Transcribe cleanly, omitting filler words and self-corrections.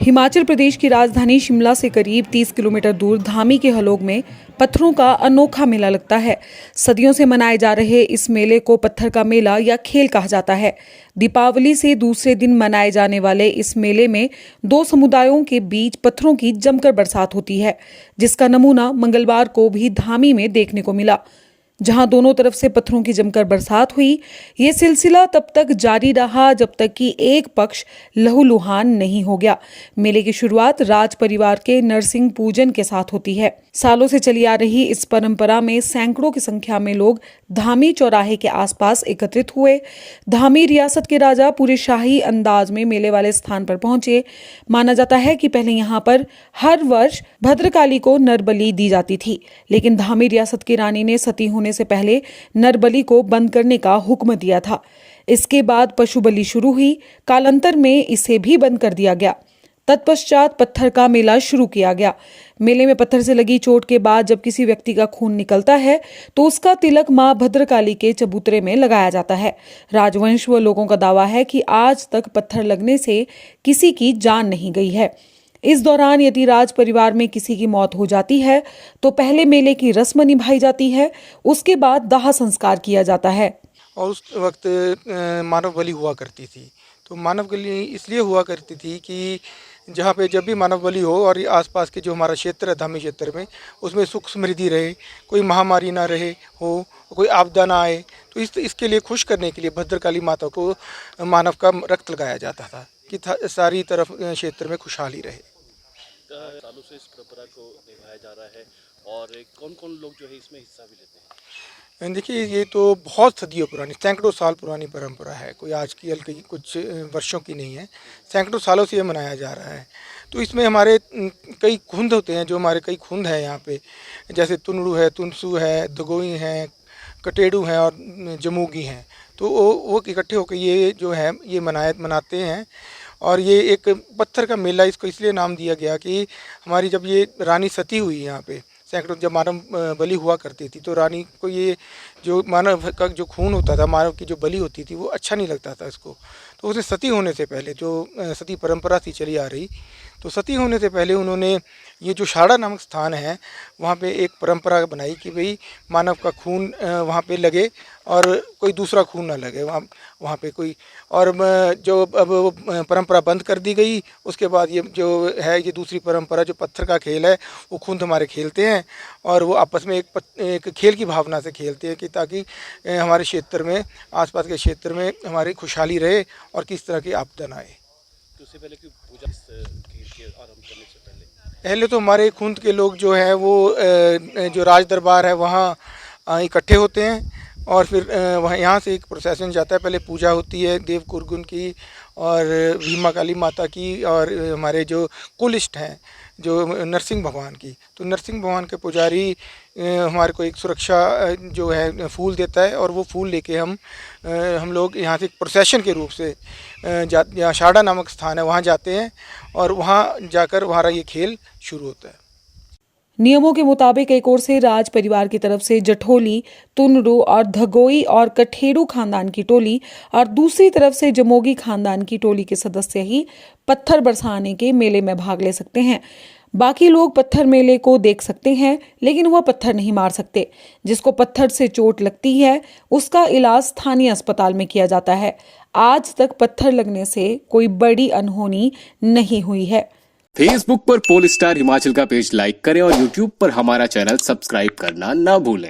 हिमाचल प्रदेश की राजधानी शिमला से करीब 30 किलोमीटर दूर धामी के हलोग में पत्थरों का अनोखा मेला लगता है। सदियों से मनाए जा रहे इस मेले को पत्थर का मेला या खेल कहा जाता है। दीपावली से दूसरे दिन मनाए जाने वाले इस मेले में दो समुदायों के बीच पत्थरों की जमकर बरसात होती है, जिसका नमूना मंगलवार को भी धामी में देखने को मिला, जहां दोनों तरफ से पत्थरों की जमकर बरसात हुई। ये सिलसिला तब तक जारी रहा जब तक कि एक पक्ष लहूलुहान नहीं हो गया। मेले की शुरुआत राज परिवार के नरसिंह पूजन के साथ होती है। सालों से चली आ रही इस परंपरा में सैकड़ों की संख्या में लोग धामी चौराहे के आसपास एकत्रित हुए। धामी रियासत के राजा पूरे शाही अंदाज में मेले वाले स्थान पर पहुंचे। माना जाता है कि पहले यहाँ पर हर वर्ष भद्रकाली को नरबलि दी जाती थी, लेकिन धामी रियासत की रानी ने सती होने से पहले नरबलि को बंद करने का हुक्म दिया था। इसके बाद पशु बलि शुरू हुई। कालांतर में इसे भी बंद कर दिया गया। तत्पश्चात पत्थर का मेला शुरू किया गया। मेले में पत्थर से लगी चोट के बाद जब किसी व्यक्ति का खून निकलता है तो उसका तिलक मां भद्रकाली के चबूतरे में लगाया जाता है। राजवंश व लोगों का दावा है कि आज तक पत्थर लगने से किसी की जान नहीं गई है। इस दौरान यदि राज परिवार में किसी की मौत हो जाती है तो पहले मेले की रस्म निभाई जाती है, उसके बाद दाह संस्कार किया जाता है। और उस वक्त मानव बलि हुआ करती थी। तो मानव बलि इसलिए हुआ करती थी कि जहाँ पे जब भी मानव बलि हो और आसपास के जो हमारा क्षेत्र है धामी क्षेत्र में, उसमें सुख समृद्धि रहे, कोई महामारी ना रहे हो, कोई आपदा ना आए, तो इसके लिए खुश करने के लिए भद्रकाली माता को मानव का रक्त लगाया जाता था कि सारी तरफ क्षेत्र में खुशहाली रहे। सालों से इस परंपरा को निभाया जा रहा है और कौन-कौन लोग जो है इसमें हिस्सा भी लेते हैं? देखिए, ये तो बहुत सदियों पुरानी, सैकड़ों साल पुरानी परंपरा है। कोई आज की हल्की कुछ वर्षों की नहीं है, सैकड़ों सालों से ये मनाया जा रहा है। तो इसमें हमारे कई खुंद होते हैं, जो हमारे कई खुंद हैं यहाँ पे, जैसे तुनड़ू है, तुनसू है, दगोई हैं, कटेड़ू हैं और जमूगी हैं। तो वो इकट्ठे होकर ये जो है ये मनाते हैं। और ये एक पत्थर का मेला इसको इसलिए नाम दिया गया कि हमारी जब ये रानी सती हुई यहाँ पे, सैकड़ों जब मानव बलि हुआ करती थी, तो रानी को ये जो मानव का जो खून होता था, मानव की जो बलि होती थी, वो अच्छा नहीं लगता था इसको। तो उसे सती होने से पहले जो सती परंपरा थी चली आ रही, तो सती होने से पहले उन्होंने ये जो शाड़ा नामक स्थान है वहाँ पे एक परंपरा बनाई कि भाई मानव का खून वहाँ पे लगे और कोई दूसरा खून ना लगे वहाँ पे कोई। और जो अब वो परंपरा बंद कर दी गई, उसके बाद ये जो है ये दूसरी परंपरा जो पत्थर का खेल है, वो खुद हमारे खेलते हैं और वो आपस में एक खेल की भावना से खेलते हैं कि ताकि हमारे क्षेत्र में, आसपास के क्षेत्र में हमारी खुशहाली रहे और किस तरह की आपदा ना आए। तो उससे पहले कि पूजा खेल के आरंभ करने से पहले तो हमारे खुंद के लोग जो हैं वो जो राज दरबार है वहाँ इकट्ठे होते हैं और फिर वहाँ यहाँ से एक प्रोसेसन जाता है। पहले पूजा होती है देव कुरगुन की और भीमा काली माता की और हमारे जो कुलिष्ट हैं जो नरसिंह भगवान की। तो नरसिंह भगवान के पुजारी हमारे को एक सुरक्षा जो है फूल देता है और वो फूल लेके हम लोग यहाँ से एक प्रोसेशन के रूप से यहाँ शाड़ा नामक स्थान है वहाँ जाते हैं और वहाँ जाकर हमारा ये खेल शुरू होता है। नियमों के मुताबिक एक ओर से राज परिवार की तरफ से जठोली, तुनरू और धगोई और कठेड़ू खानदान की टोली और दूसरी तरफ से जमोगी खानदान की टोली के सदस्य ही पत्थर बरसाने के मेले में भाग ले सकते हैं। बाकी लोग पत्थर मेले को देख सकते हैं, लेकिन वह पत्थर नहीं मार सकते। जिसको पत्थर से चोट लगती है उसका इलाज स्थानीय अस्पताल में किया जाता है। आज तक पत्थर लगने से कोई बड़ी अनहोनी नहीं हुई है। फेसबुक पर पोलस्टार हिमाचल का पेज लाइक करें और यूट्यूब पर हमारा चैनल सब्सक्राइब करना ना भूलें।